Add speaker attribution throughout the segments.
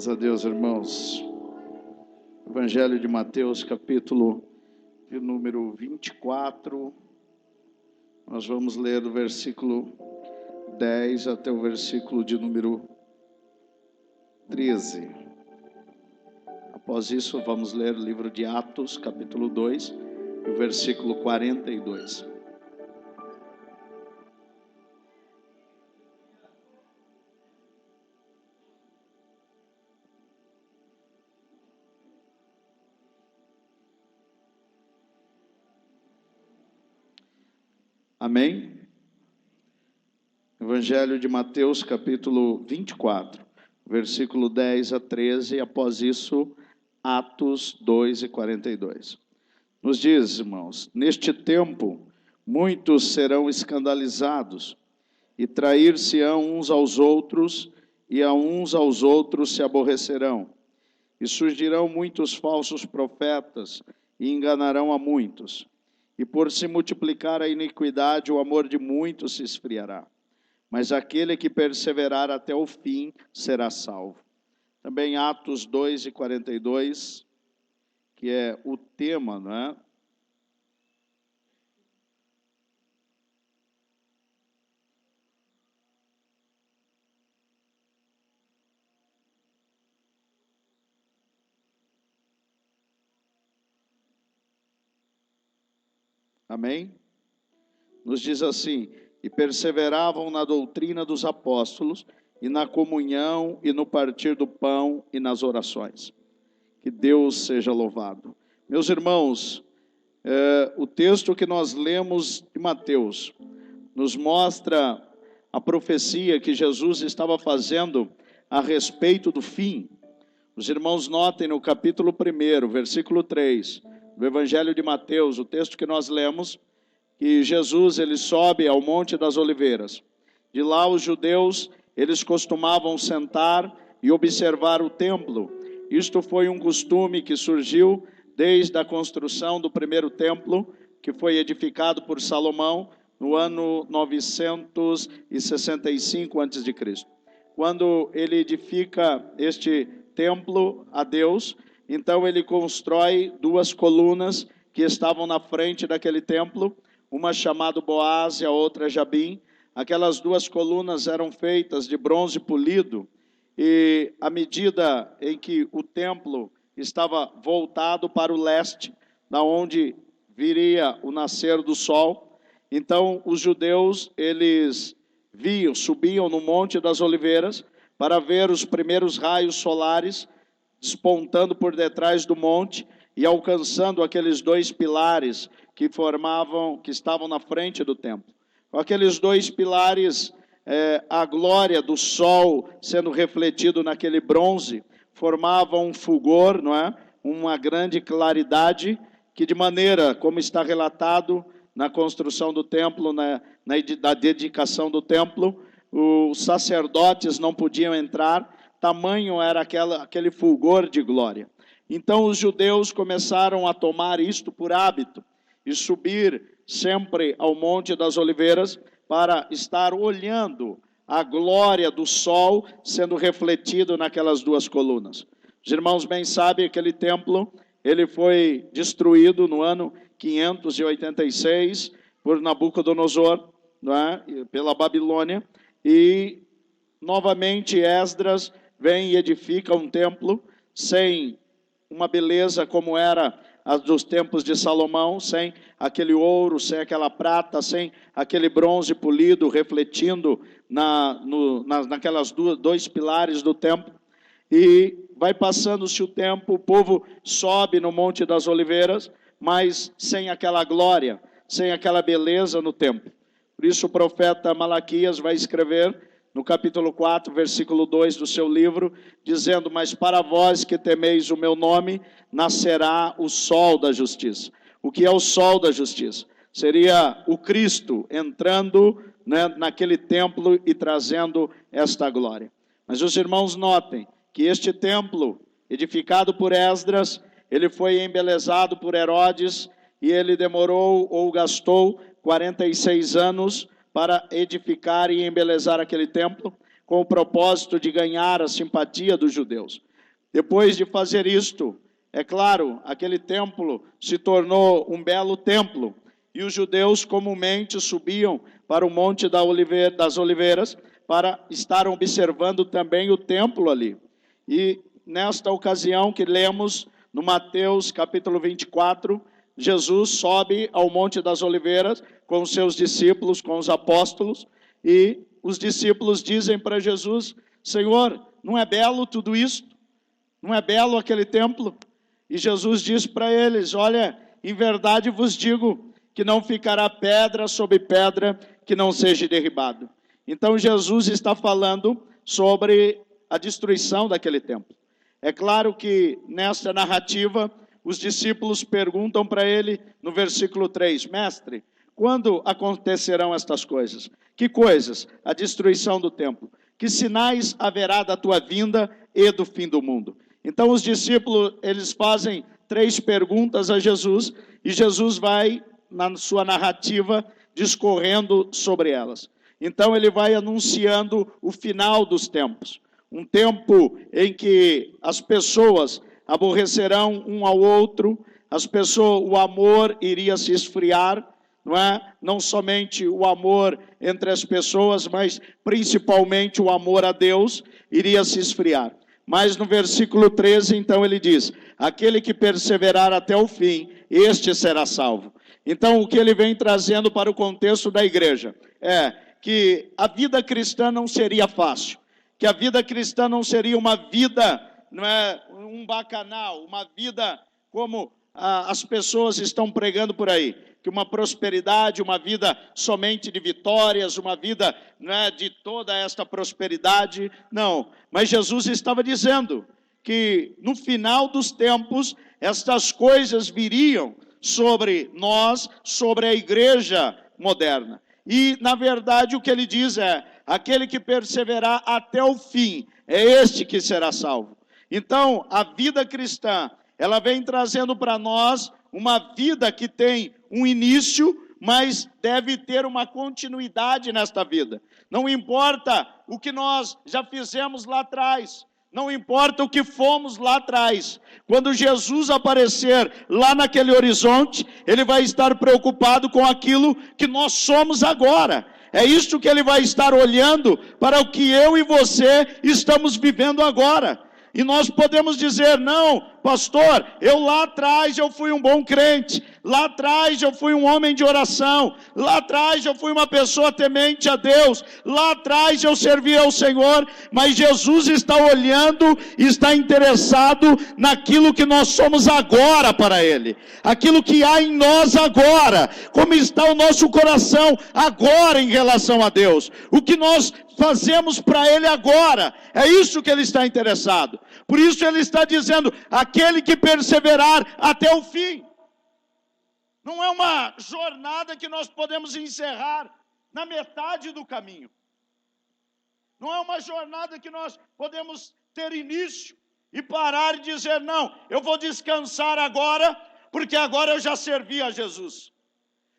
Speaker 1: Graças a Deus, irmãos. Evangelho de Mateus, capítulo de número 24. Nós vamos ler do versículo 10 até o versículo de número 13. Após isso, vamos ler o livro de Atos, capítulo 2, e o versículo 42. Amém? Evangelho de Mateus, capítulo 24, versículo 10 a 13, e após isso, Atos 2 e 42. Nos diz, irmãos, neste tempo, muitos serão escandalizados, e trair-se-ão uns aos outros, e a uns aos outros se aborrecerão. E surgirão muitos falsos profetas, e enganarão a muitos. E por se multiplicar a iniquidade, o amor de muitos se esfriará. Mas aquele que perseverar até o fim será salvo. Também Atos 2 e 42, que é o tema, não é? Amém? Nos diz assim: e perseveravam na doutrina dos apóstolos, e na comunhão, e no partir do pão, e nas orações. Que Deus seja louvado. Meus irmãos, o texto que nós lemos de Mateus nos mostra a profecia que Jesus estava fazendo a respeito do fim. Os irmãos notem no capítulo 1, versículo 3, do Evangelho de Mateus, o texto que nós lemos, que Jesus ele sobe ao Monte das Oliveiras. De lá os judeus, eles costumavam sentar e observar o templo. Isto foi um costume que surgiu desde a construção do primeiro templo, que foi edificado por Salomão no ano 965 a.C. Quando ele edifica este templo a Deus, então ele constrói duas colunas que estavam na frente daquele templo, uma chamada Boaz e a outra Jabim. Aquelas duas colunas eram feitas de bronze polido, e à medida em que o templo estava voltado para o leste, da onde viria o nascer do sol, então os judeus, eles subiam no Monte das Oliveiras para ver os primeiros raios solares despontando por detrás do monte e alcançando aqueles dois pilares que estavam na frente do templo. Com aqueles dois pilares, a glória do sol sendo refletido naquele bronze, formava um fulgor, não é? Uma grande claridade, que de maneira, como está relatado na construção do templo, na dedicação do templo, os sacerdotes não podiam entrar, tamanho era aquele fulgor de glória. Então os judeus começaram a tomar isto por hábito, e subir sempre ao Monte das Oliveiras para estar olhando a glória do sol sendo refletido naquelas duas colunas. Os irmãos bem sabem que aquele templo, ele foi destruído no ano 586 por Nabucodonosor, não é? Pela Babilônia, e novamente Esdras vem e edifica um templo sem uma beleza como era a dos tempos de Salomão, sem aquele ouro, sem aquela prata, sem aquele bronze polido refletindo naquelas dois pilares do templo. E vai passando-se o tempo, o povo sobe no Monte das Oliveiras, mas sem aquela glória, sem aquela beleza no templo. Por isso o profeta Malaquias vai escrever no capítulo 4, versículo 2 do seu livro, dizendo: mas para vós que temeis o meu nome, nascerá o sol da justiça. O que é o sol da justiça? Seria o Cristo entrando, né, naquele templo e trazendo esta glória. Mas os irmãos notem que este templo, edificado por Esdras, ele foi embelezado por Herodes, e ele demorou ou gastou 46 anos para edificar e embelezar aquele templo, com o propósito de ganhar a simpatia dos judeus. Depois de fazer isto, é claro, aquele templo se tornou um belo templo, e os judeus comumente subiam para o Monte das Oliveiras para estar observando também o templo ali. E nesta ocasião que lemos no Mateus capítulo 24, Jesus sobe ao Monte das Oliveiras com os seus discípulos, com os apóstolos, e os discípulos dizem para Jesus: Senhor, não é belo tudo isso? Não é belo aquele templo? E Jesus diz para eles: olha, em verdade vos digo que não ficará pedra sobre pedra que não seja derribado. Então Jesus está falando sobre a destruição daquele templo. É claro que nesta narrativa os discípulos perguntam para ele no versículo 3, mestre, quando acontecerão estas coisas? Que coisas? A destruição do templo. Que sinais haverá da tua vinda e do fim do mundo? Então os discípulos, eles fazem 3 perguntas a Jesus, e Jesus vai, na sua narrativa, discorrendo sobre elas. Então ele vai anunciando o final dos tempos. Um tempo em que as pessoas aborrecerão um ao outro, o amor iria se esfriar, não é? Não somente o amor entre as pessoas, mas principalmente o amor a Deus iria se esfriar. Mas no versículo 13, então ele diz: aquele que perseverar até o fim, este será salvo. Então o que ele vem trazendo para o contexto da igreja é que a vida cristã não seria fácil, que a vida cristã não seria uma vida, não é, um bacanal, uma vida como as pessoas estão pregando por aí, que uma prosperidade, uma vida somente de vitórias, uma vida, não é, de toda esta prosperidade. Não, mas Jesus estava dizendo que no final dos tempos estas coisas viriam sobre nós, sobre a igreja moderna. E na verdade o que ele diz é: aquele que perseverar até o fim, é este que será salvo. Então a vida cristã, ela vem trazendo para nós uma vida que tem um início, mas deve ter uma continuidade nesta vida. Não importa o que nós já fizemos lá atrás, não importa o que fomos lá atrás. Quando Jesus aparecer lá naquele horizonte, ele vai estar preocupado com aquilo que nós somos agora. É isso que ele vai estar olhando para o que eu e você estamos vivendo agora. E nós podemos dizer: não, pastor, eu lá atrás eu fui um bom crente, lá atrás eu fui um homem de oração, lá atrás eu fui uma pessoa temente a Deus, lá atrás eu servi ao Senhor, mas Jesus está olhando e está interessado naquilo que nós somos agora para Ele, aquilo que há em nós agora, como está o nosso coração agora em relação a Deus, o que nós fazemos para Ele agora, é isso que Ele está interessado. Por isso Ele está dizendo: aquele que perseverar até o fim. Não é uma jornada que nós podemos encerrar na metade do caminho. Não é uma jornada que nós podemos ter início e parar e dizer: não, eu vou descansar agora, porque agora eu já servi a Jesus.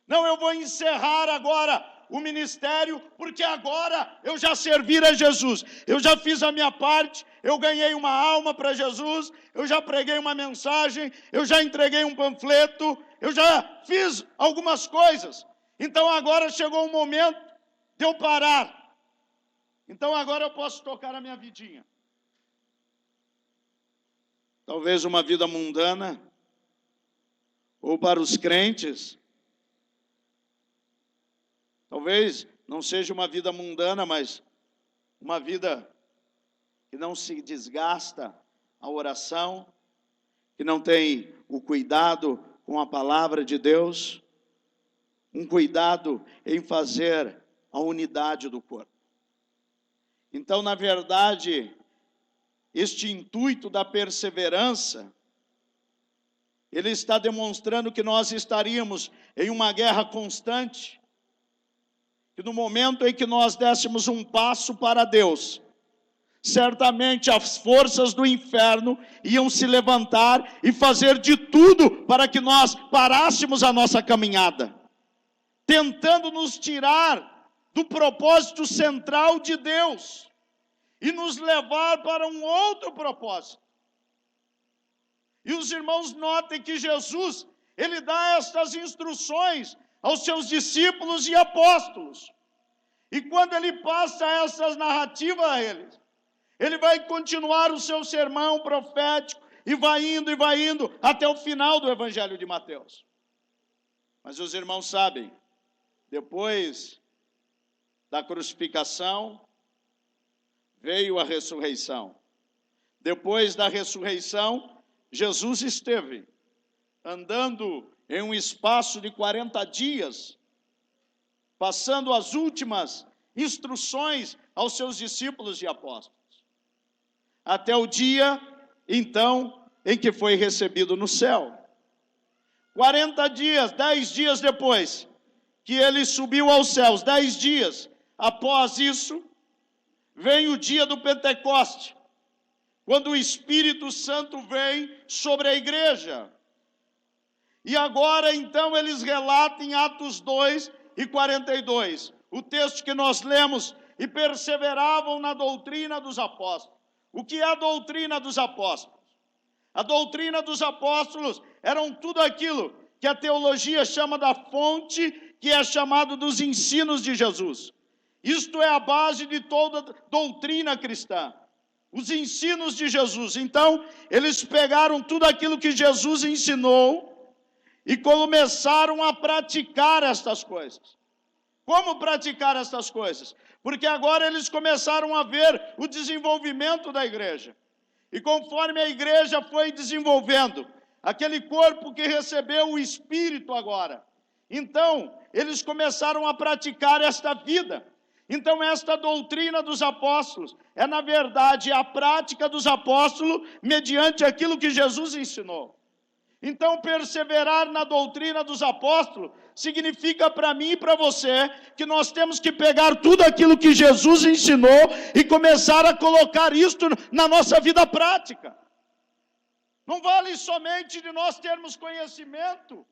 Speaker 1: Não, eu vou encerrar agora o ministério, porque agora eu já servi a Jesus. Eu já fiz a minha parte, eu ganhei uma alma para Jesus, eu já preguei uma mensagem, eu já entreguei um panfleto, eu já fiz algumas coisas. Então agora chegou o momento de eu parar. Então agora eu posso tocar a minha vidinha. Talvez uma vida mundana, ou para os crentes, talvez não seja uma vida mundana, mas uma vida que não se desgasta a oração, que não tem o cuidado com a palavra de Deus, um cuidado em fazer a unidade do corpo. Então, na verdade, este intuito da perseverança, ele está demonstrando que nós estaríamos em uma guerra constante, que no momento em que nós dessemos um passo para Deus, certamente as forças do inferno iam se levantar e fazer de tudo para que nós parássemos a nossa caminhada, tentando nos tirar do propósito central de Deus e nos levar para um outro propósito. E os irmãos notem que Jesus, ele dá estas instruções aos seus discípulos e apóstolos. E quando ele passa essas narrativas a eles, ele vai continuar o seu sermão profético e vai indo até o final do Evangelho de Mateus. Mas os irmãos sabem, depois da crucificação, veio a ressurreição. Depois da ressurreição, Jesus esteve andando em um espaço de 40 dias, passando as últimas instruções aos seus discípulos e apóstolos. Até o dia, então, em que foi recebido no céu. 40 dias, 10 dias depois que ele subiu aos céus, 10 dias após isso, vem o dia do Pentecoste, quando o Espírito Santo vem sobre a igreja. E agora, então, eles relatam em Atos 2 e 42, o texto que nós lemos, e perseveravam na doutrina dos apóstolos. O que é a doutrina dos apóstolos? A doutrina dos apóstolos eram tudo aquilo que a teologia chama da fonte, que é chamado dos ensinos de Jesus. Isto é a base de toda doutrina cristã. Os ensinos de Jesus. Então, eles pegaram tudo aquilo que Jesus ensinou e começaram a praticar estas coisas. Como praticar estas coisas? Porque agora eles começaram a ver o desenvolvimento da igreja. E conforme a igreja foi desenvolvendo, aquele corpo que recebeu o Espírito agora, então, eles começaram a praticar esta vida. Então, esta doutrina dos apóstolos é, na verdade, a prática dos apóstolos mediante aquilo que Jesus ensinou. Então, perseverar na doutrina dos apóstolos significa para mim e para você que nós temos que pegar tudo aquilo que Jesus ensinou e começar a colocar isto na nossa vida prática. Não vale somente de nós termos conhecimento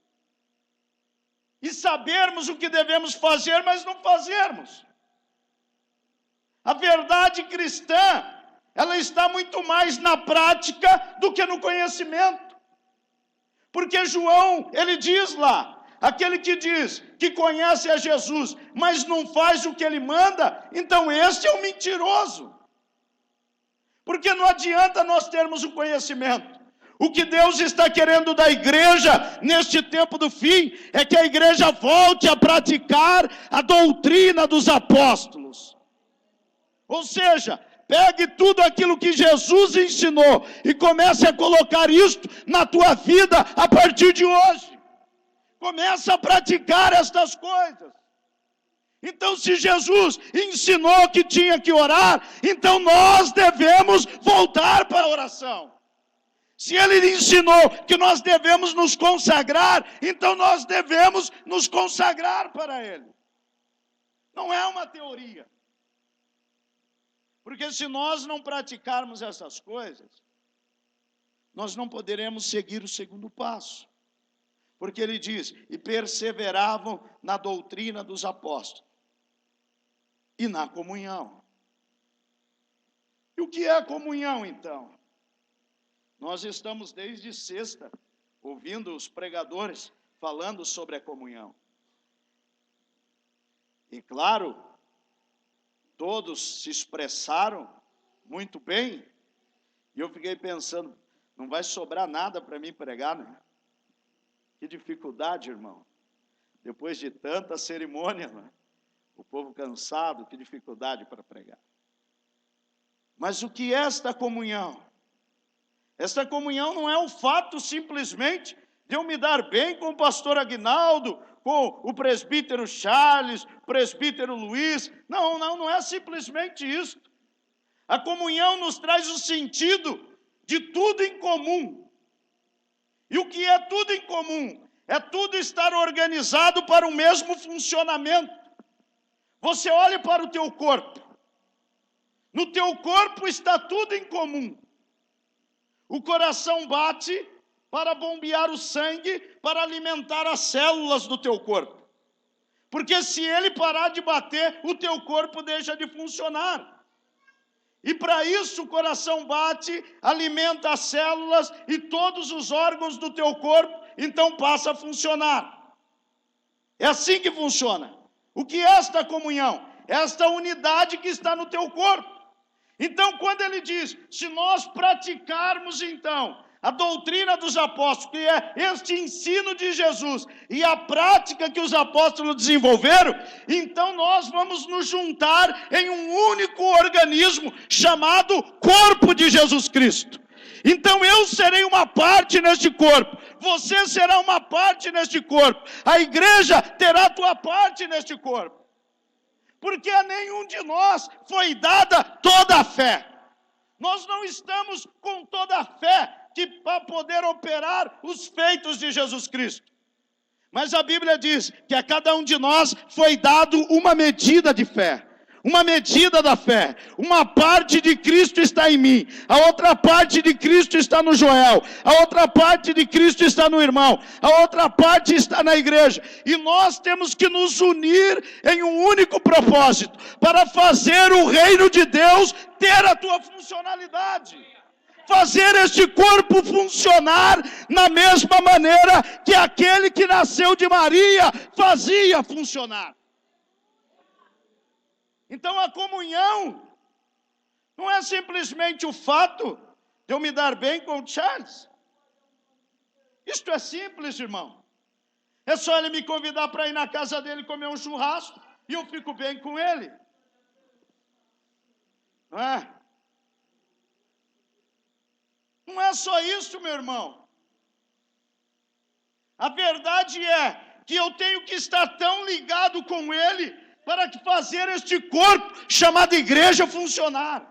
Speaker 1: e sabermos o que devemos fazer, mas não fazermos. A verdade cristã, ela está muito mais na prática do que no conhecimento. Porque João, ele diz lá, aquele que diz que conhece a Jesus, mas não faz o que ele manda, então esse é um mentiroso. Porque não adianta nós termos o conhecimento. O que Deus está querendo da igreja, neste tempo do fim, é que a igreja volte a praticar a doutrina dos apóstolos. Ou seja, pegue tudo aquilo que Jesus ensinou e comece a colocar isto na tua vida a partir de hoje. Comece a praticar estas coisas. Então, se Jesus ensinou que tinha que orar, então nós devemos voltar para a oração. Se Ele ensinou que nós devemos nos consagrar, então nós devemos nos consagrar para Ele. Não é uma teoria. Porque se nós não praticarmos essas coisas, nós não poderemos seguir o segundo passo. Porque ele diz, e perseveravam na doutrina dos apóstolos e na comunhão. E o que é a comunhão, então? Nós estamos desde sexta ouvindo os pregadores falando sobre a comunhão. E claro, todos se expressaram muito bem. E eu fiquei pensando, não vai sobrar nada para mim pregar, né? Que dificuldade, irmão. Depois de tanta cerimônia, né? O povo cansado, que dificuldade para pregar. Mas o que é esta comunhão? Esta comunhão não é o fato simplesmente de eu me dar bem com o pastor Aguinaldo, com o presbítero Charles, o presbítero Luiz. Não é simplesmente isso. A comunhão nos traz o sentido de tudo em comum. E o que é tudo em comum? É tudo estar organizado para o mesmo funcionamento. Você olha para o teu corpo. No teu corpo está tudo em comum. O coração bate para bombear o sangue, para alimentar as células do teu corpo. Porque se ele parar de bater, o teu corpo deixa de funcionar. E para isso o coração bate, alimenta as células e todos os órgãos do teu corpo, então passa a funcionar. É assim que funciona. O que é esta comunhão? Esta unidade que está no teu corpo. Então, quando ele diz, se nós praticarmos então a doutrina dos apóstolos, que é este ensino de Jesus, e a prática que os apóstolos desenvolveram, então nós vamos nos juntar em um único organismo, chamado corpo de Jesus Cristo. Então eu serei uma parte neste corpo, você será uma parte neste corpo, a igreja terá tua parte neste corpo, porque a nenhum de nós foi dada toda a fé. Nós não estamos com toda a fé para poder operar os feitos de Jesus Cristo. Mas a Bíblia diz que a cada um de nós foi dado uma medida de fé. Uma medida da fé. Uma parte de Cristo está em mim. A outra parte de Cristo está no Joel. A outra parte de Cristo está no irmão. A outra parte está na igreja. E nós temos que nos unir em um único propósito, para fazer o reino de Deus ter a tua funcionalidade. Fazer este corpo funcionar na mesma maneira que aquele que nasceu de Maria fazia funcionar. Então a comunhão não é simplesmente o fato de eu me dar bem com o Charles. Isto é simples, irmão. É só ele me convidar para ir na casa dele comer um churrasco e eu fico bem com ele. Não é? Não é só isso, meu irmão. A verdade é que eu tenho que estar tão ligado com ele para fazer este corpo chamado igreja funcionar.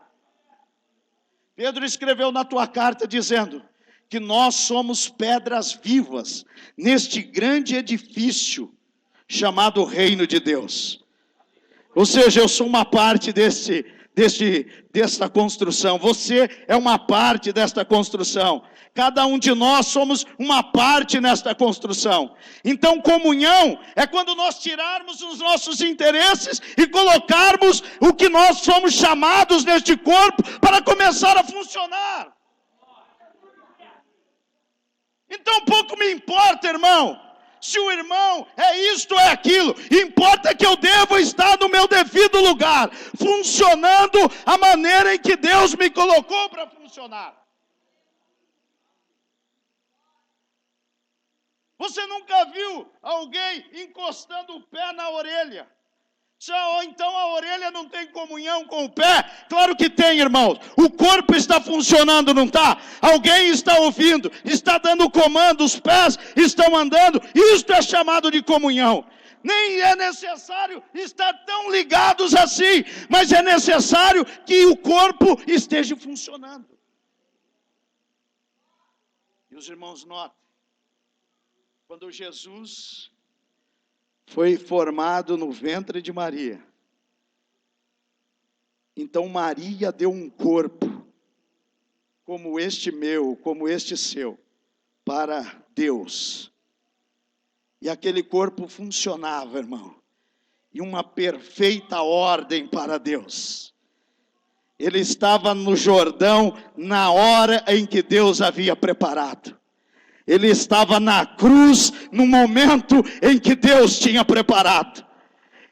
Speaker 1: Pedro escreveu na tua carta dizendo que nós somos pedras vivas neste grande edifício chamado Reino de Deus. Ou seja, eu sou uma parte desta construção. Você é uma parte desta construção. Cada um de nós somos uma parte nesta construção. Então, comunhão é quando nós tirarmos os nossos interesses e colocarmos o que nós somos chamados neste corpo para começar a funcionar. Então, pouco me importa, irmão, se o irmão é isto ou é aquilo. Importa que eu devo estar no meu devido lugar, funcionando a maneira em que Deus me colocou para funcionar. Você nunca viu alguém encostando o pé na orelha? Ou então a orelha não tem comunhão com o pé? Claro que tem, irmãos. O corpo está funcionando, não está? Alguém está ouvindo, está dando comando, os pés estão andando. Isto é chamado de comunhão. Nem é necessário estar tão ligados assim, mas é necessário que o corpo esteja funcionando. E os irmãos notem, quando Jesus foi formado no ventre de Maria, então Maria deu um corpo, como este meu, como este seu, para Deus. E aquele corpo funcionava, irmão, em uma perfeita ordem para Deus. Ele estava no Jordão na hora em que Deus havia preparado. Ele estava na cruz no momento em que Deus tinha preparado.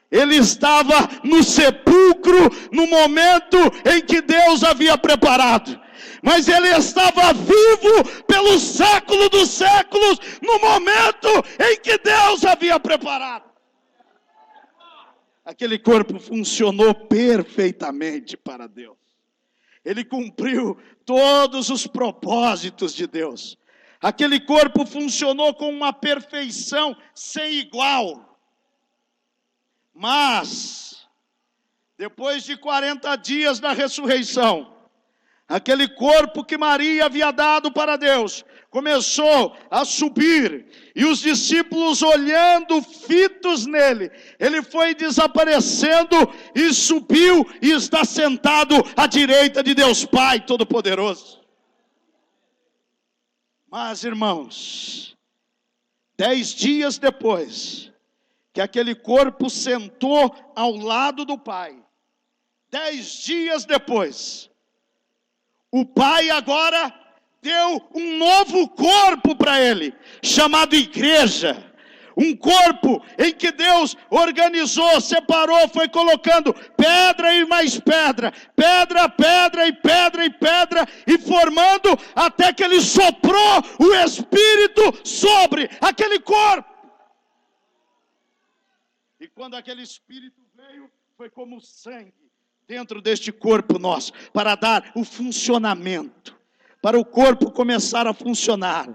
Speaker 1: Ele estava no sepulcro no momento em que Deus havia preparado. Mas ele estava vivo pelo século dos séculos no momento em que Deus havia preparado. Aquele corpo funcionou perfeitamente para Deus. Ele cumpriu todos os propósitos de Deus. Aquele corpo funcionou com uma perfeição sem igual. Mas, depois de 40 dias da ressurreição, aquele corpo que Maria havia dado para Deus começou a subir. E os discípulos olhando fitos nele, ele foi desaparecendo e subiu e está sentado à direita de Deus Pai Todo-Poderoso. Mas, irmãos, 10 dias depois que aquele corpo sentou ao lado do Pai, 10 dias depois, o Pai agora deu um novo corpo para ele, chamado igreja. Um corpo em que Deus organizou, separou, foi colocando pedra e mais pedra, pedra, pedra e pedra e pedra, e formando até que ele soprou o Espírito sobre aquele corpo. E quando aquele Espírito veio, foi como sangue dentro deste corpo nosso, para dar o funcionamento, para o corpo começar a funcionar.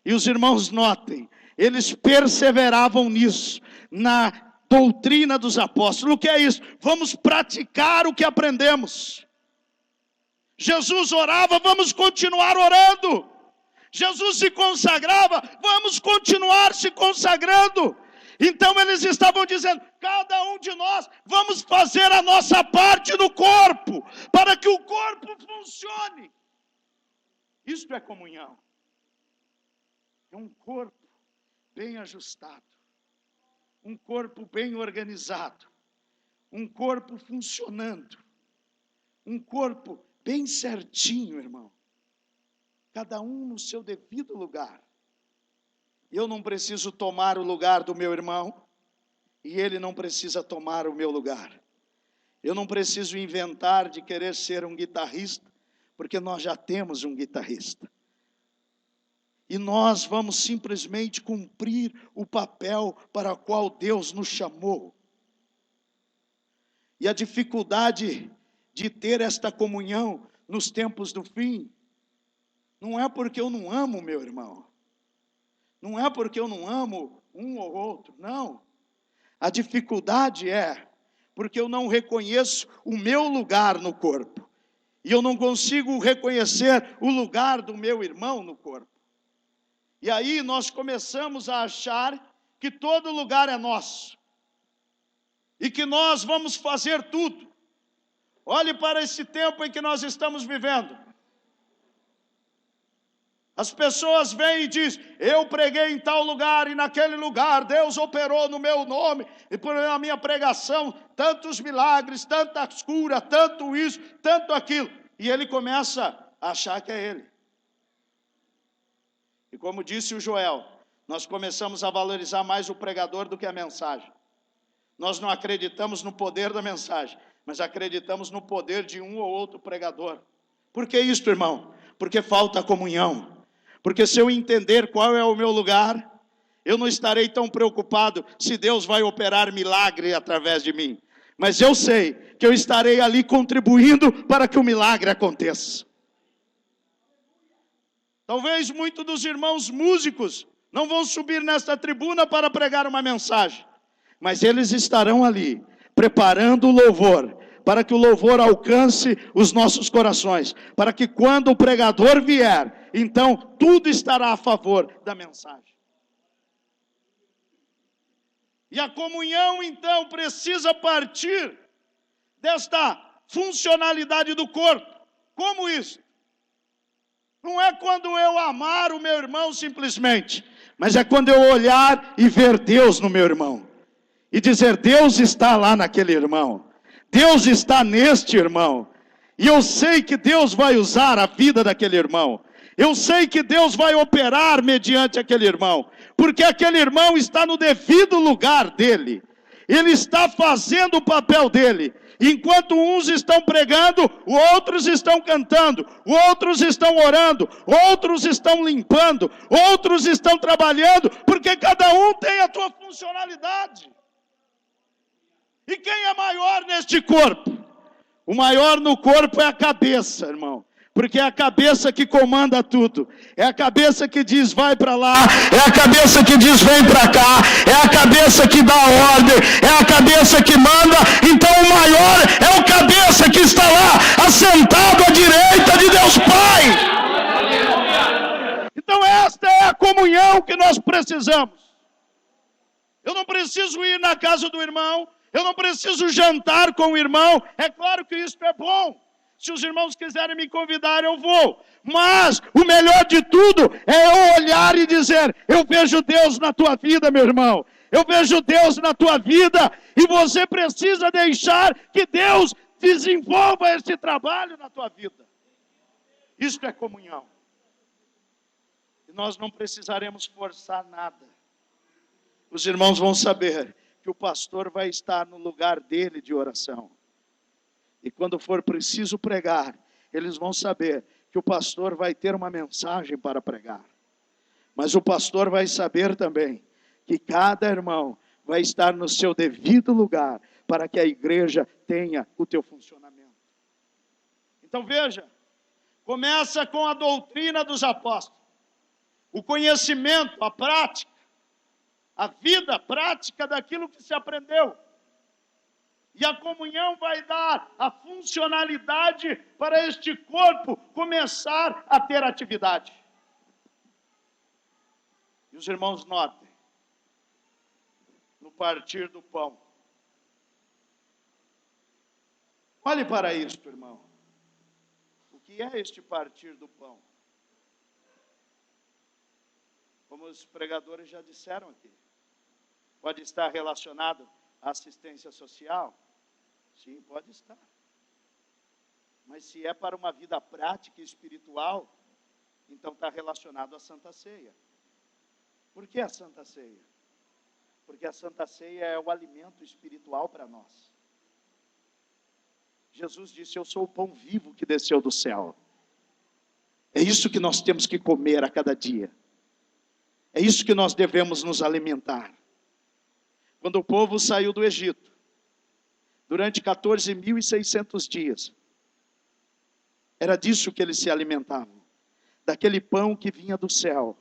Speaker 1: E os irmãos notem, eles perseveravam nisso, na doutrina dos apóstolos. O que é isso? Vamos praticar o que aprendemos. Jesus orava, vamos continuar orando. Jesus se consagrava, vamos continuar se consagrando. Então eles estavam dizendo, cada um de nós, vamos fazer a nossa parte do corpo, para que o corpo funcione. Isto é comunhão. É um corpo bem ajustado, um corpo bem organizado, um corpo funcionando, um corpo bem certinho, irmão. Cada um no seu devido lugar. Eu não preciso tomar o lugar do meu irmão, e ele não precisa tomar o meu lugar. Eu não preciso inventar de querer ser um guitarrista, porque nós já temos um guitarrista. E nós vamos simplesmente cumprir o papel para o qual Deus nos chamou. E a dificuldade de ter esta comunhão nos tempos do fim, não é porque eu não amo meu irmão, não é porque eu não amo um ou outro, não. A dificuldade é porque eu não reconheço o meu lugar no corpo, e eu não consigo reconhecer o lugar do meu irmão no corpo. E aí nós começamos a achar que todo lugar é nosso, e que nós vamos fazer tudo. Olhe para esse tempo em que nós estamos vivendo. As pessoas vêm e dizem, eu preguei em tal lugar e naquele lugar, Deus operou no meu nome, e por a minha pregação, tantos milagres, tantas curas, tanto isso, tanto aquilo. E ele começa a achar que é ele. E como disse o Joel, nós começamos a valorizar mais o pregador do que a mensagem. Nós não acreditamos no poder da mensagem, mas acreditamos no poder de um ou outro pregador. Por que isso, irmão? Porque falta comunhão. Porque se eu entender qual é o meu lugar, eu não estarei tão preocupado se Deus vai operar milagre através de mim. Mas eu sei que eu estarei ali contribuindo para que o milagre aconteça. Talvez muitos dos irmãos músicos não vão subir nesta tribuna para pregar uma mensagem, mas eles estarão ali, preparando o louvor, para que o louvor alcance os nossos corações, para que quando o pregador vier, então tudo estará a favor da mensagem. E a comunhão então precisa partir desta funcionalidade do corpo. Como isso? Não é quando eu amar o meu irmão simplesmente, mas é quando eu olhar e ver Deus no meu irmão. E dizer, Deus está lá naquele irmão. Deus está neste irmão. E eu sei que Deus vai usar a vida daquele irmão. Eu sei que Deus vai operar mediante aquele irmão. Porque aquele irmão está no devido lugar dele. Ele está fazendo o papel dele. Enquanto uns estão pregando, outros estão cantando, outros estão orando, outros estão limpando, outros estão trabalhando, porque cada um tem a sua funcionalidade. E quem é maior neste corpo? O maior no corpo é a cabeça, irmão. Porque é a cabeça que comanda tudo. É a cabeça que diz vai para lá. É a cabeça que diz vem para cá. É a cabeça que dá ordem. É a cabeça que manda. Então o maior é o cabeça que está lá, assentado à direita de Deus Pai. Então esta é a comunhão que nós precisamos. Eu não preciso ir na casa do irmão. Eu não preciso jantar com o irmão. É claro que isso é bom. Se os irmãos quiserem me convidar, eu vou. Mas o melhor de tudo é eu olhar e dizer, eu vejo Deus na tua vida, meu irmão. Eu vejo Deus na tua vida. E você precisa deixar que Deus desenvolva esse trabalho na tua vida. Isto é comunhão. E nós não precisaremos forçar nada. Os irmãos vão saber que o pastor vai estar no lugar dele de oração. E quando for preciso pregar, eles vão saber que o pastor vai ter uma mensagem para pregar. Mas o pastor vai saber também que cada irmão vai estar no seu devido lugar para que a igreja tenha o teu funcionamento. Então veja, começa com a doutrina dos apóstolos, o conhecimento, a prática, a vida prática daquilo que se aprendeu. E a comunhão vai dar a funcionalidade para este corpo começar a ter atividade. E os irmãos notem, no partir do pão. Olhe para isto, irmão. O que é este partir do pão? Como os pregadores já disseram aqui, pode estar relacionado à assistência social? Sim, pode estar. Mas se é para uma vida prática e espiritual, então está relacionado à Santa Ceia. Por que a Santa Ceia? Porque a Santa Ceia é o alimento espiritual para nós. Jesus disse, eu sou o pão vivo que desceu do céu. É isso que nós temos que comer a cada dia. É isso que nós devemos nos alimentar. Quando o povo saiu do Egito, durante 14.600 dias, era disso que eles se alimentavam, daquele pão que vinha do céu.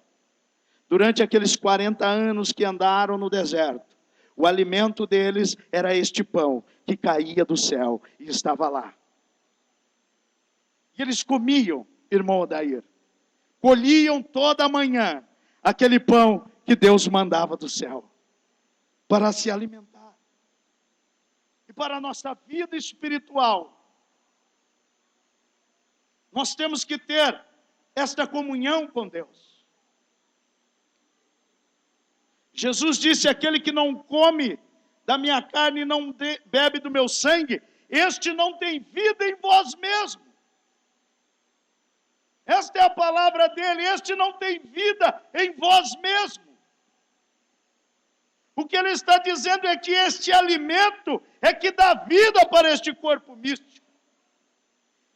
Speaker 1: Durante aqueles 40 anos que andaram no deserto, o alimento deles era este pão que caía do céu e estava lá. E eles comiam, irmão Odair, colhiam toda manhã aquele pão que Deus mandava do céu para se alimentar. E para a nossa vida espiritual, nós temos que ter esta comunhão com Deus. Jesus disse, aquele que não come da minha carne e não bebe do meu sangue, este não tem vida em vós mesmo. Esta é a palavra dele, este não tem vida em vós mesmo. O que ele está dizendo é que este alimento é que dá vida para este corpo místico.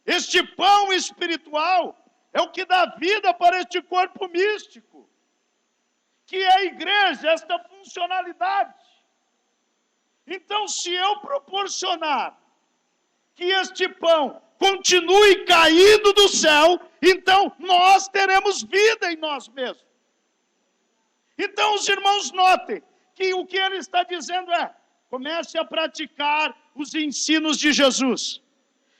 Speaker 1: Este pão espiritual é o que dá vida para este corpo místico, que é a igreja, esta funcionalidade. Então, se eu proporcionar que este pão continue caindo do céu, então nós teremos vida em nós mesmos. Então, os irmãos notem que o que ele está dizendo é, comece a praticar os ensinos de Jesus.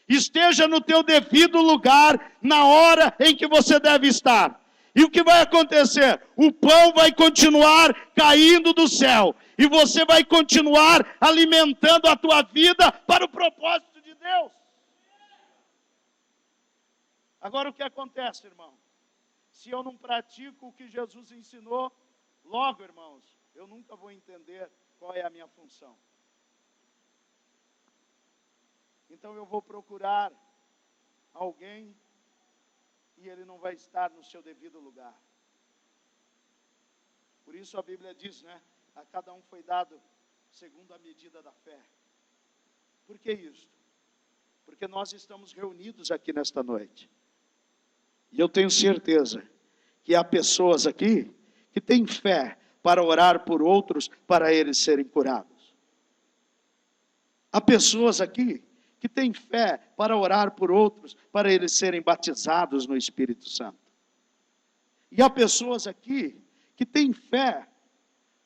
Speaker 1: Esteja no teu devido lugar, na hora em que você deve estar. E o que vai acontecer? O pão vai continuar caindo do céu. E você vai continuar alimentando a tua vida para o propósito de Deus. Agora o que acontece, irmão? Se eu não pratico o que Jesus ensinou, logo, irmãos, eu nunca vou entender qual é a minha função. Então eu vou procurar alguém e ele não vai estar no seu devido lugar. Por isso a Bíblia diz, né? A cada um foi dado segundo a medida da fé. Por que isso? Porque nós estamos reunidos aqui nesta noite. E eu tenho certeza que há pessoas aqui que têm fé para orar por outros, para eles serem curados. Há pessoas aqui que têm fé para orar por outros, para eles serem batizados no Espírito Santo. E há pessoas aqui que têm fé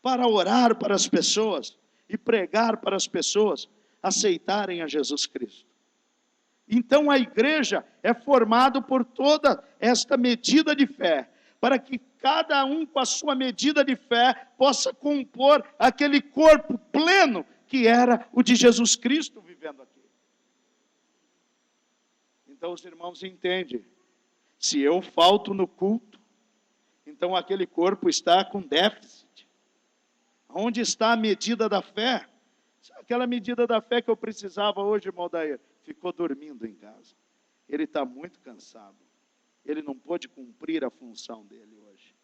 Speaker 1: para orar para as pessoas e pregar para as pessoas aceitarem a Jesus Cristo. Então a igreja é formada por toda esta medida de fé, para que cada um com a sua medida de fé possa compor aquele corpo pleno que era o de Jesus Cristo vivendo aqui. Então os irmãos entendem, se eu falto no culto, então aquele corpo está com déficit. Onde está a medida da fé? Aquela medida da fé que eu precisava hoje, irmão Dair, ficou dormindo em casa. Ele está muito cansado. ele não pôde cumprir a função dele hoje.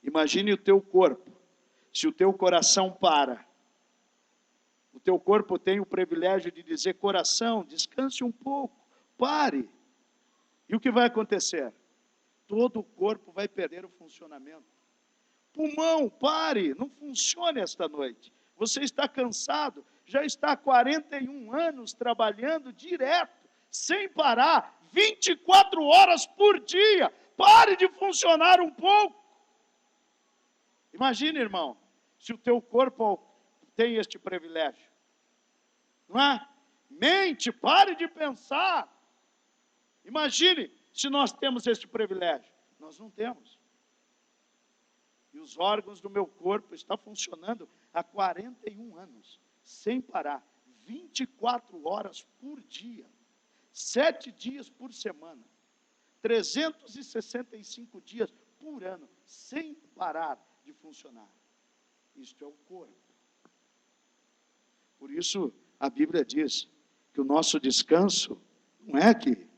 Speaker 1: Imagine o teu corpo, se o teu coração para. O teu corpo tem o privilégio de dizer: coração, descanse um pouco, pare. E o que vai acontecer? Todo o corpo vai perder o funcionamento. Pulmão, pare, não funcione esta noite. Você está cansado, já está há 41 anos trabalhando direto, sem parar, 24 horas por dia. Pare de funcionar um pouco. Imagine, irmão, se o teu corpo tem este privilégio. Não é? Mente, pare de pensar. Imagine se nós temos este privilégio. Nós não temos. E os órgãos do meu corpo estão funcionando há 41 anos, sem parar, 24 horas por dia, 7 dias por semana, 365 dias por ano, sem parar de funcionar. Isto é o corpo. Por isso, a Bíblia diz que o nosso descanso não é aqui.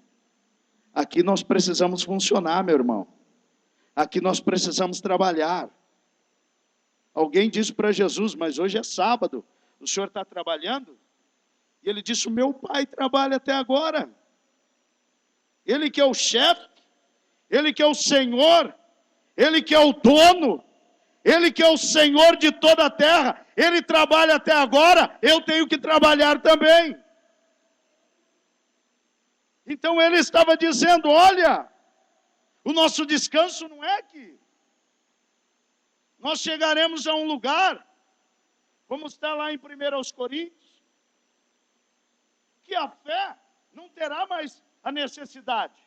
Speaker 1: Aqui nós precisamos funcionar, meu irmão. Aqui nós precisamos trabalhar. Alguém disse para Jesus: mas hoje é sábado, o senhor está trabalhando? E ele disse: o meu pai trabalha até agora. Ele que é o chefe, ele que é o Senhor, ele que é o dono, ele que é o Senhor de toda a terra, ele trabalha até agora, eu tenho que trabalhar também. Então ele estava dizendo: olha, o nosso descanso não é aqui. Nós chegaremos a um lugar, como está lá em 1 Coríntios, que a fé não terá mais a necessidade.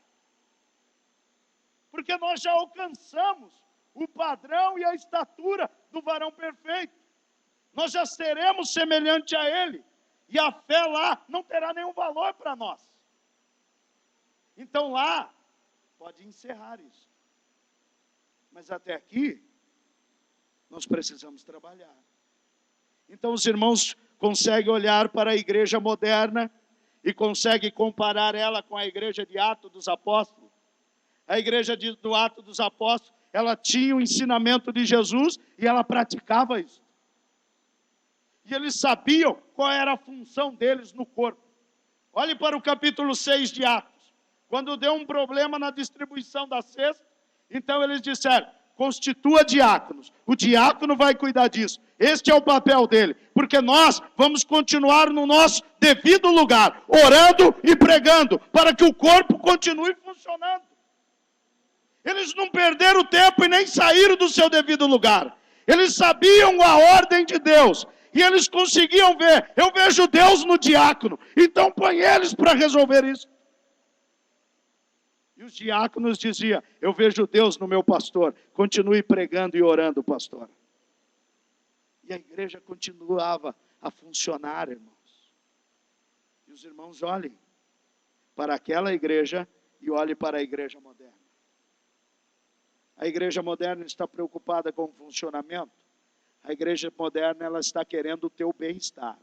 Speaker 1: Porque nós já alcançamos o padrão e a estatura do varão perfeito. Nós já seremos semelhante a ele. E a fé lá não terá nenhum valor para nós. Então lá, pode encerrar isso. Mas até aqui, nós precisamos trabalhar. Então os irmãos conseguem olhar para a igreja moderna e conseguem comparar ela com a igreja de Atos dos Apóstolos. A igreja do Atos dos Apóstolos, ela tinha o ensinamento de Jesus e ela praticava isso. E eles sabiam qual era a função deles no corpo. Olhe para o capítulo 6 de Atos. Quando deu um problema na distribuição da cesta, então eles disseram: constitua diáconos. O diácono vai cuidar disso. Este é o papel dele. Porque nós vamos continuar no nosso devido lugar, orando e pregando, para que o corpo continue funcionando. Eles não perderam tempo e nem saíram do seu devido lugar. Eles sabiam a ordem de Deus. E eles conseguiam ver: eu vejo Deus no diácono, então põe eles para resolver isso. E os diáconos diziam: eu vejo Deus no meu pastor, continue pregando e orando, pastor. E a igreja continuava a funcionar, irmãos. E os irmãos olhem para aquela igreja e olhem para a igreja moderna. A igreja moderna está preocupada com o funcionamento. A igreja moderna, ela está querendo o teu bem-estar.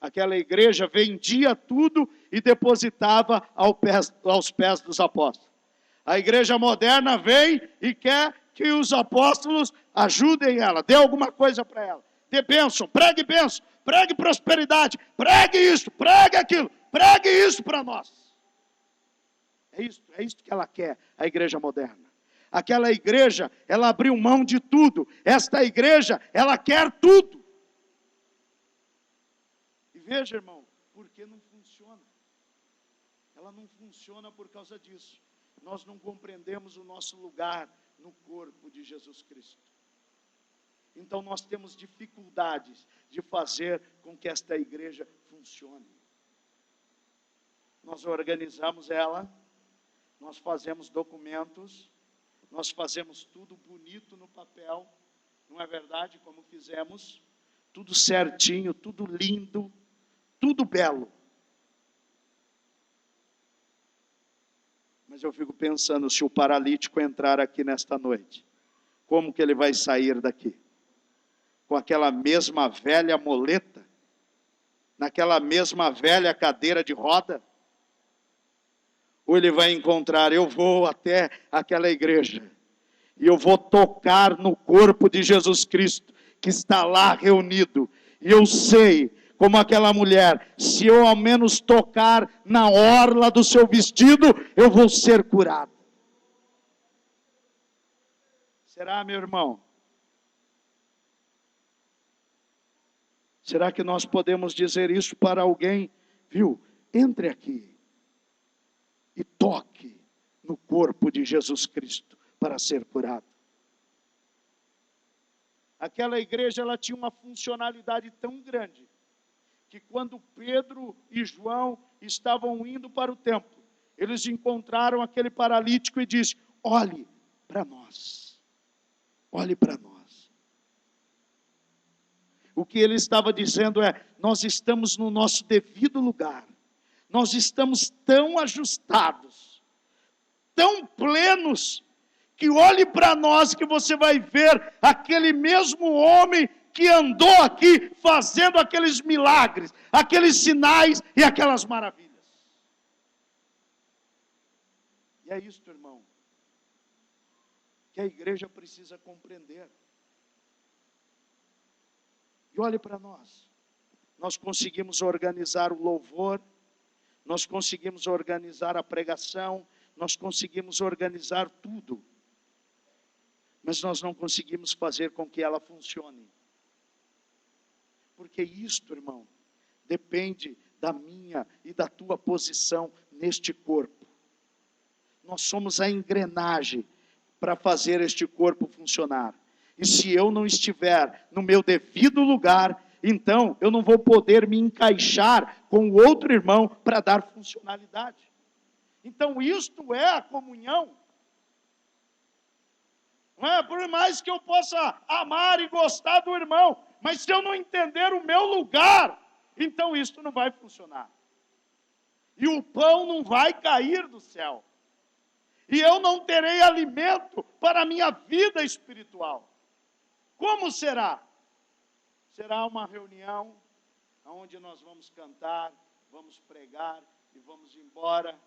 Speaker 1: Aquela igreja vendia tudo e depositava aos pés dos apóstolos. A igreja moderna vem e quer que os apóstolos ajudem ela, dê alguma coisa para ela. Dê bênção, pregue prosperidade, pregue isso, pregue aquilo, pregue isso para nós. É isso que ela quer, a igreja moderna. Aquela igreja, ela abriu mão de tudo. Esta igreja, ela quer tudo. Veja, irmão, por que não funciona? Ela não funciona por causa disso. Nós não compreendemos o nosso lugar no corpo de Jesus Cristo. Então nós temos dificuldades de fazer com que esta igreja funcione. Nós organizamos ela, nós fazemos documentos, nós fazemos tudo bonito no papel, não é verdade? Como fizemos, tudo certinho, tudo lindo, tudo belo. Mas eu fico pensando, se o paralítico entrar aqui nesta noite, como que ele vai sair daqui? Com aquela mesma velha moleta? Naquela mesma velha cadeira de roda? Ou ele vai encontrar, eu vou até aquela igreja, e eu vou tocar no corpo de Jesus Cristo, que está lá reunido, e eu sei, como aquela mulher, se eu ao menos tocar na orla do seu vestido, eu vou ser curado. Será, meu irmão? Será que nós podemos dizer isso para alguém? Viu? Entre aqui e toque no corpo de Jesus Cristo para ser curado. Aquela igreja, ela tinha uma funcionalidade tão grande, que quando Pedro e João estavam indo para o templo, eles encontraram aquele paralítico e disse: olhe para nós, olhe para nós. O que ele estava dizendo é: nós estamos no nosso devido lugar, nós estamos tão ajustados, tão plenos, que olhe para nós que você vai ver aquele mesmo homem que andou aqui fazendo aqueles milagres, aqueles sinais e aquelas maravilhas. E é isso, irmão, que a igreja precisa compreender. E olhe para nós. Nós conseguimos organizar o louvor, nós conseguimos organizar a pregação, nós conseguimos organizar tudo, mas nós não conseguimos fazer com que ela funcione. Porque isto, irmão, depende da minha e da tua posição neste corpo. Nós somos a engrenagem para fazer este corpo funcionar. E se eu não estiver no meu devido lugar, então eu não vou poder me encaixar com o outro irmão para dar funcionalidade. Então isto é a comunhão. Não é? Por mais que eu possa amar e gostar do irmão, mas se eu não entender o meu lugar, então isto não vai funcionar. E o pão não vai cair do céu. E eu não terei alimento para a minha vida espiritual. Como será? Será uma reunião onde nós vamos cantar, vamos pregar e vamos embora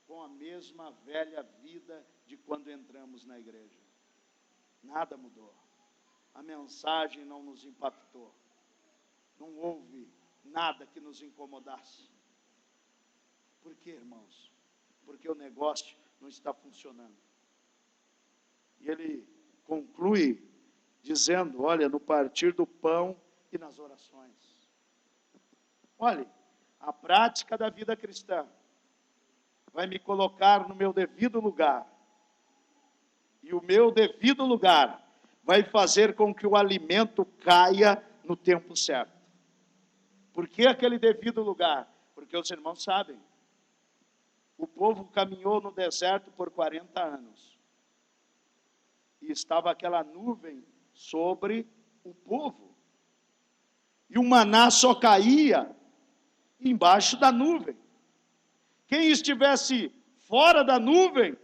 Speaker 1: com a mesma velha vida de quando entramos na igreja. Nada mudou. A mensagem não nos impactou. Não houve nada que nos incomodasse. Por quê, irmãos? Porque o negócio não está funcionando. E ele conclui dizendo, olha, no partir do pão e nas orações. Olha, a prática da vida cristã vai me colocar no meu devido lugar. E o meu devido lugar vai fazer com que o alimento caia no tempo certo. Por que aquele devido lugar? Porque os irmãos sabem, o povo caminhou no deserto por 40 anos. E estava aquela nuvem sobre o povo. E o maná só caía embaixo da nuvem. Quem estivesse fora da nuvem,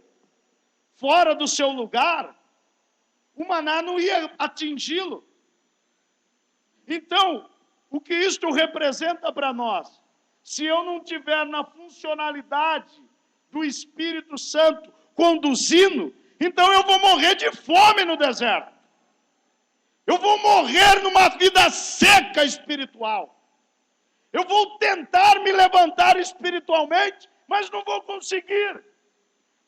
Speaker 1: fora do seu lugar, o maná não ia atingi-lo. Então, o que isto representa para nós? Se eu não tiver na funcionalidade do Espírito Santo conduzindo, então eu vou morrer de fome no deserto. Eu vou morrer numa vida seca espiritual. Eu vou tentar me levantar espiritualmente, mas não vou conseguir.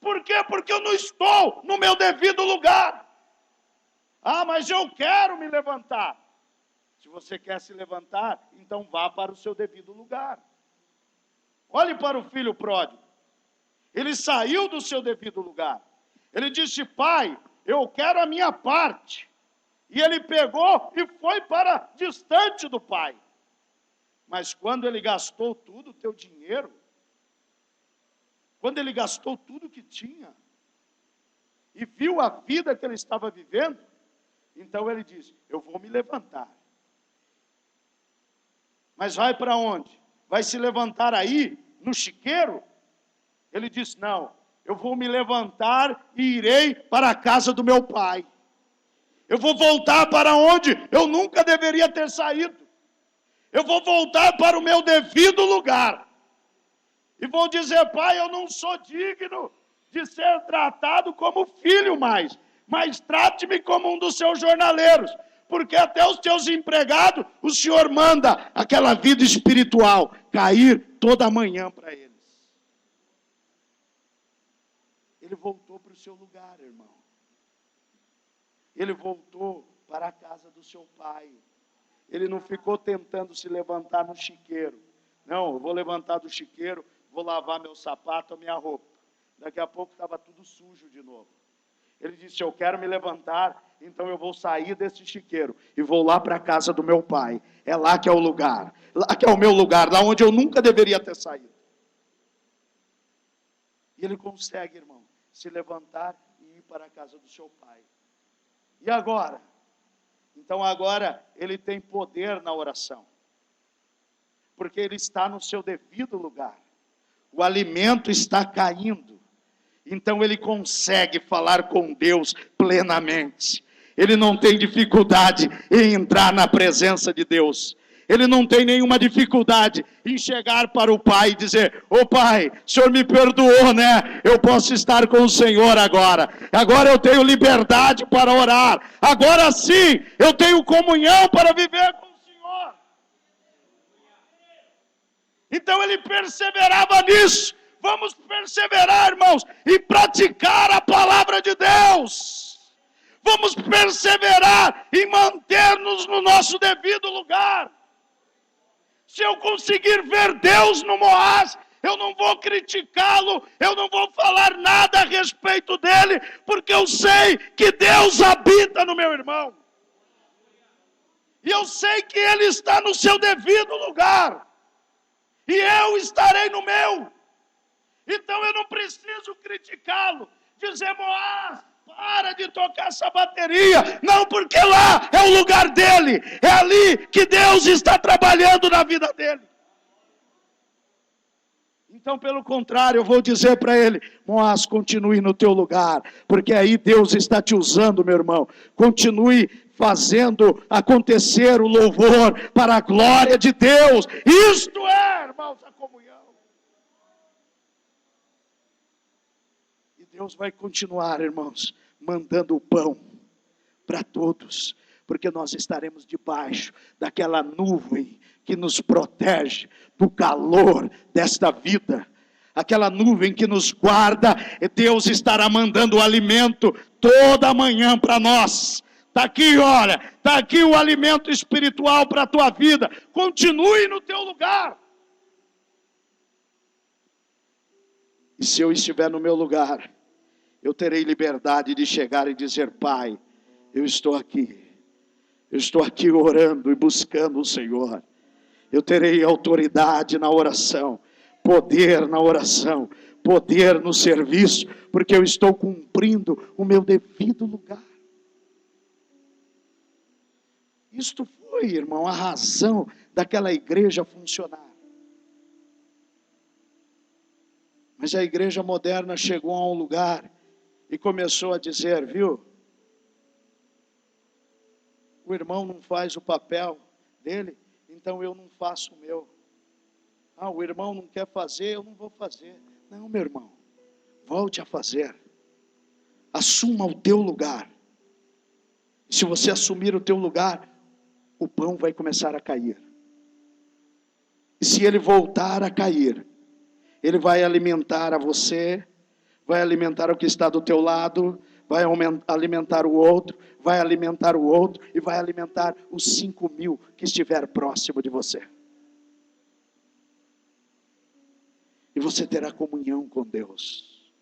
Speaker 1: Por quê? Porque eu não estou no meu devido lugar. Ah, mas eu quero me levantar. Se você quer se levantar, então vá para o seu devido lugar. Olhe para o filho pródigo. Ele saiu do seu devido lugar. Ele disse, pai, eu quero a minha parte. E ele pegou e foi para distante do pai. Mas quando ele gastou tudo o teu dinheiro, quando ele gastou tudo que tinha, e viu a vida que ele estava vivendo, então ele disse, eu vou me levantar. Mas vai para onde? Vai se levantar aí, no chiqueiro? Ele disse, não, eu vou me levantar e irei para a casa do meu pai. Eu vou voltar para onde eu nunca deveria ter saído. Eu vou voltar para o meu devido lugar. E vão dizer: pai, eu não sou digno de ser tratado como filho mais, mas trate-me como um dos seus jornaleiros, porque até os teus empregados, o Senhor manda aquela vida espiritual cair toda manhã para eles. Ele voltou para o seu lugar, irmão. Ele voltou para a casa do seu pai. Ele não ficou tentando se levantar no chiqueiro. Não, eu vou levantar do chiqueiro, vou lavar meu sapato, a minha roupa. Daqui a pouco estava tudo sujo de novo. Ele disse: eu quero me levantar, então eu vou sair desse chiqueiro e vou lá para a casa do meu pai. É lá que é o lugar, lá que é o meu lugar, lá onde eu nunca deveria ter saído. E ele consegue, irmão, se levantar e ir para a casa do seu pai. E agora? Então agora ele tem poder na oração, porque ele está no seu devido lugar. O alimento está caindo, então ele consegue falar com Deus plenamente. Ele não tem dificuldade em entrar na presença de Deus. Ele não tem nenhuma dificuldade em chegar para o pai e dizer: ô pai, o senhor me perdoou, né? Eu posso estar com o Senhor agora. Agora eu tenho liberdade para orar. Agora sim, eu tenho comunhão para viver com o Senhor. Então ele perseverava nisso. Vamos perseverar, irmãos, e praticar a palavra de Deus. Vamos perseverar e manter-nos no nosso devido lugar. Se eu conseguir ver Deus no Moás, eu não vou criticá-lo, eu não vou falar nada a respeito dele, porque eu sei que Deus habita no meu irmão. E eu sei que ele está no seu devido lugar. E eu estarei no meu. Então eu não preciso criticá-lo, dizer: Moás, para de tocar essa bateria. Não, porque lá é o lugar dele. É ali que Deus está trabalhando na vida dele. Então, pelo contrário, eu vou dizer para ele: Moás, continue no teu lugar, porque aí Deus está te usando, meu irmão. Continue fazendo acontecer o louvor para a glória de Deus. Isto é, irmãos, a comunhão. Deus vai continuar, irmãos, mandando o pão para todos, porque nós estaremos debaixo daquela nuvem que nos protege do calor desta vida, aquela nuvem que nos guarda. E Deus estará mandando o alimento toda manhã para nós. Está aqui, olha, está aqui o alimento espiritual para a tua vida. Continue no teu lugar. E se eu estiver no meu lugar, eu terei liberdade de chegar e dizer: pai, eu estou aqui orando e buscando o Senhor. Eu terei autoridade na oração, poder na oração, poder no serviço, porque eu estou cumprindo o meu devido lugar. Isto foi, irmão, a razão daquela igreja funcionar. Mas a igreja moderna chegou a um lugar e começou a dizer: viu, o irmão não faz o papel dele, então eu não faço o meu. Ah, o irmão não quer fazer, eu não vou fazer. Não, meu irmão, volte a fazer. Assuma o teu lugar. Se você assumir o teu lugar, o pão vai começar a cair. E se ele voltar a cair, ele vai alimentar a você, vai alimentar o que está do teu lado, vai alimentar o outro, vai alimentar o outro, e vai alimentar os 5.000 que estiver próximo de você. E você terá comunhão com Deus.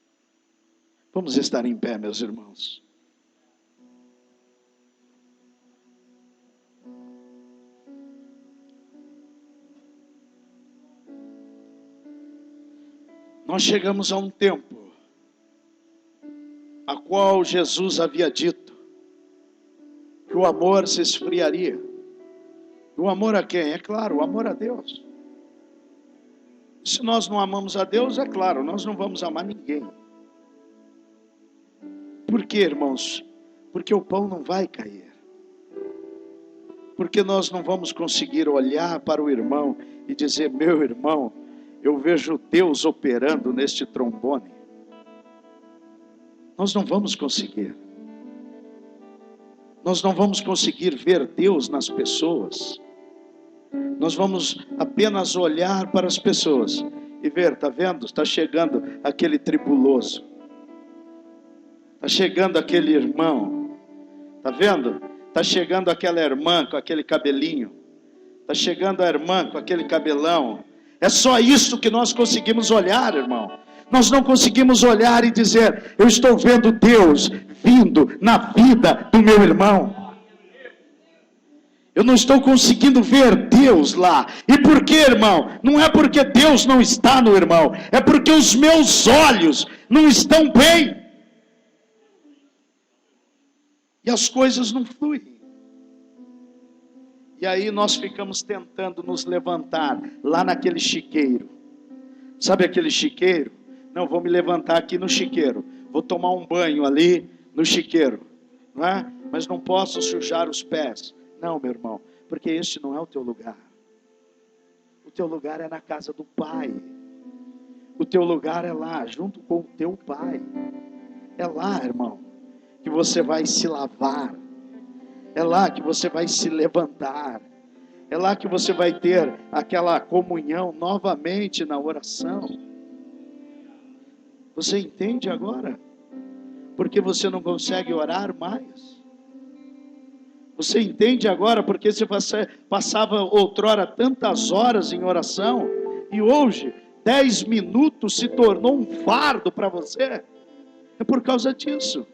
Speaker 1: Vamos estar em pé, meus irmãos. Nós chegamos a um tempo a qual Jesus havia dito que o amor se esfriaria. O amor a quem? É claro, o amor a Deus. Se nós não amamos a Deus, é claro, nós não vamos amar ninguém. Por quê, irmãos? Porque o pão não vai cair. Porque nós não vamos conseguir olhar para o irmão e dizer: meu irmão, eu vejo Deus operando neste trombone. Nós não vamos conseguir. Nós não vamos conseguir ver Deus nas pessoas. Nós vamos apenas olhar para as pessoas e ver, está vendo? Está chegando aquele tribuloso. Está chegando aquele irmão. Está vendo? Está chegando aquela irmã com aquele cabelinho. Está chegando a irmã com aquele cabelão. É só isso que nós conseguimos olhar, irmão. Nós não conseguimos olhar e dizer, eu estou vendo Deus vindo na vida do meu irmão. Eu não estou conseguindo ver Deus lá. E por quê, irmão? Não é porque Deus não está no irmão. É porque os meus olhos não estão bem. E as coisas não fluem. E aí nós ficamos tentando nos levantar lá naquele chiqueiro. Sabe aquele chiqueiro? Não, vou me levantar aqui no chiqueiro. Vou tomar um banho ali no chiqueiro. Não é? Mas não posso sujar os pés. Não, meu irmão, porque este não é o teu lugar. O teu lugar é na casa do Pai. O teu lugar é lá, junto com o teu Pai. É lá, irmão, que você vai se lavar. É lá que você vai se levantar. É lá que você vai ter aquela comunhão novamente na oração. Você entende agora? Porque você não consegue orar mais? Você entende agora porque você passava outrora tantas horas em oração e hoje 10 minutos se tornou um fardo para você? É por causa disso.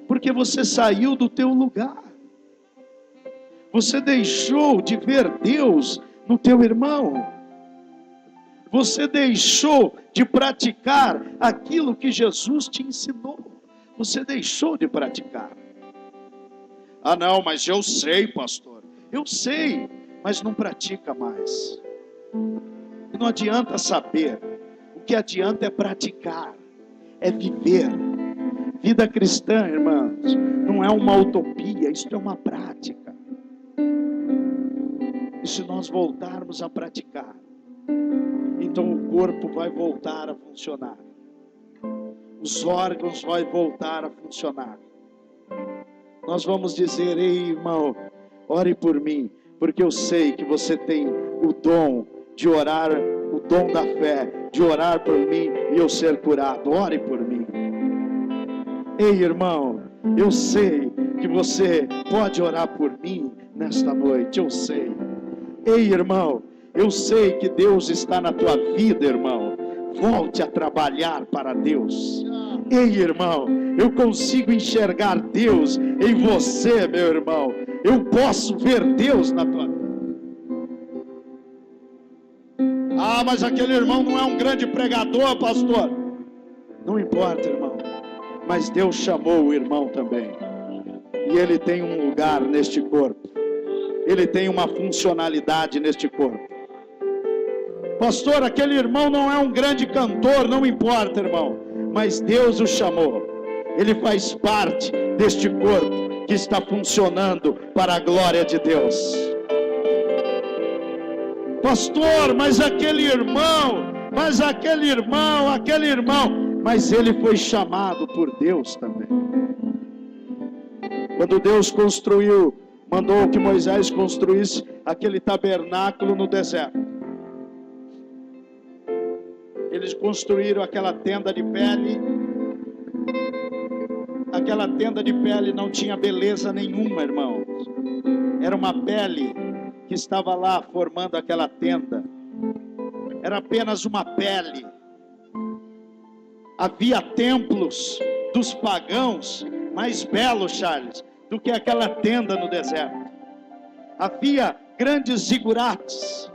Speaker 1: Porque você saiu do teu lugar. Você deixou de ver Deus no teu irmão. Você deixou de praticar aquilo que Jesus te ensinou. Você deixou de praticar. Ah não, mas eu sei, pastor. Eu sei, mas não pratica mais. E não adianta saber. O que adianta é praticar. É viver. Vida cristã, irmãos, não é uma utopia. Isto é uma prática. E se nós voltarmos a praticar, então o corpo vai voltar a funcionar. Os órgãos vão voltar a funcionar. Nós vamos dizer, ei irmão, ore por mim, porque eu sei que você tem o dom de orar, o dom da fé, de orar por mim e eu ser curado. Ore por mim. Ei irmão, eu sei que você pode orar por mim nesta noite, eu sei. Ei irmão, eu sei que Deus está na tua vida, irmão. Volte a trabalhar para Deus. Ei irmão, eu consigo enxergar Deus em você, meu irmão. Eu posso ver Deus na tua vida. Ah, mas aquele irmão não é um grande pregador, pastor. Não importa, irmão. Mas Deus chamou o irmão também. E ele tem um lugar neste corpo. Ele tem uma funcionalidade neste corpo. Pastor, aquele irmão não é um grande cantor, não importa, irmão. Mas Deus o chamou. Ele faz parte deste corpo que está funcionando para a glória de Deus. Pastor, mas aquele irmão, mas ele foi chamado por Deus também. Quando Deus construiu, mandou que Moisés construísse aquele tabernáculo no deserto. Eles construíram aquela tenda de pele. Aquela tenda de pele não tinha beleza nenhuma, irmãos. Era uma pele que estava lá formando aquela tenda. Era apenas uma pele. Havia templos dos pagãos mais belos, Charles, do que aquela tenda no deserto. Havia grandes zigurates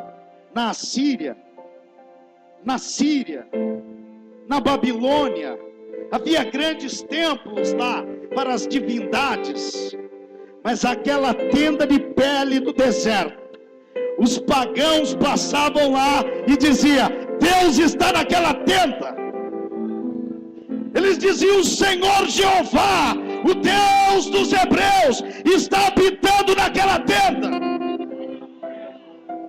Speaker 1: na Síria, na Babilônia. Havia grandes templos lá para as divindades. Mas aquela tenda de pele do deserto, os pagãos passavam lá e diziam: Deus está naquela tenda. Eles diziam: o Senhor Jeová, o Deus dos hebreus, está habitando naquela tenda.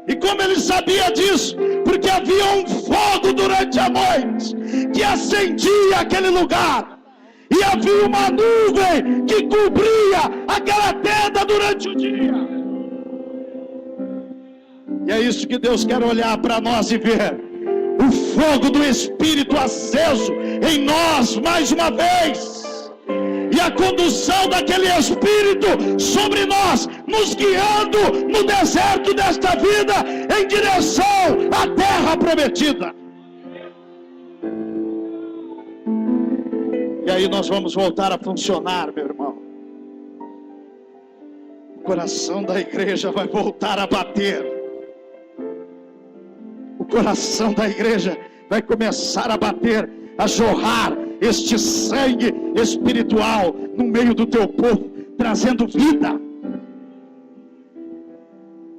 Speaker 1: E como ele sabia disso? Porque havia um fogo durante a noite que acendia aquele lugar, e havia uma nuvem que cobria aquela tenda durante o dia. E é isso que Deus quer olhar para nós e ver: o fogo do Espírito aceso em nós mais uma vez, e a condução daquele Espírito sobre nós, nos guiando no deserto desta vida em direção à terra prometida. E aí nós vamos voltar a funcionar, meu irmão. O coração da igreja vai voltar a bater. O coração da igreja vai começar a bater, a jorrar este sangue espiritual no meio do teu povo, trazendo vida.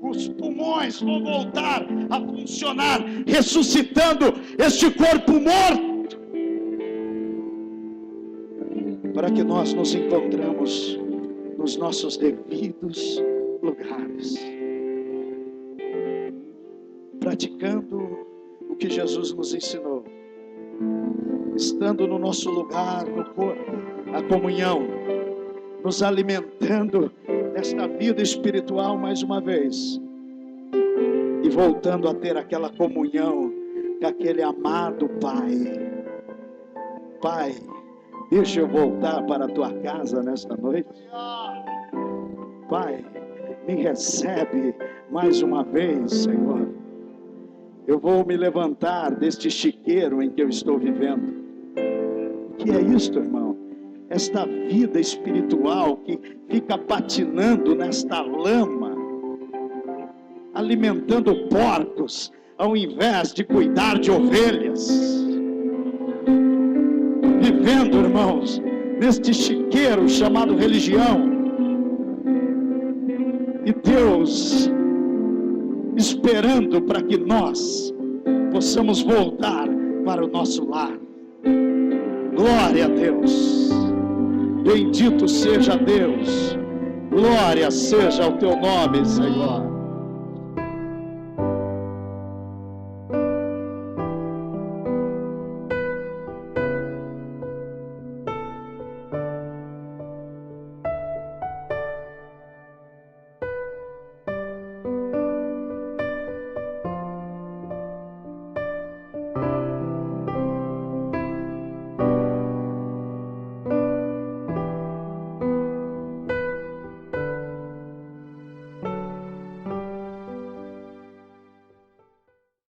Speaker 1: Os pulmões vão voltar a funcionar, ressuscitando este corpo morto, para que nós nos encontramos nos nossos devidos lugares, praticando o que Jesus nos ensinou, estando no nosso lugar, no corpo, a comunhão, nos alimentando desta vida espiritual mais uma vez, e voltando a ter aquela comunhão com aquele amado Pai. Pai, deixa eu voltar para a tua casa nesta noite. Pai, me recebe mais uma vez, Senhor. Eu vou me levantar deste chiqueiro em que eu estou vivendo. O que é isto, irmão? Esta vida espiritual que fica patinando nesta lama, alimentando porcos, ao invés de cuidar de ovelhas. Vivendo, irmãos, neste chiqueiro chamado religião. E Deus esperando para que nós possamos voltar para o nosso lar. Glória a Deus. Bendito seja Deus. Glória seja o teu nome, Senhor.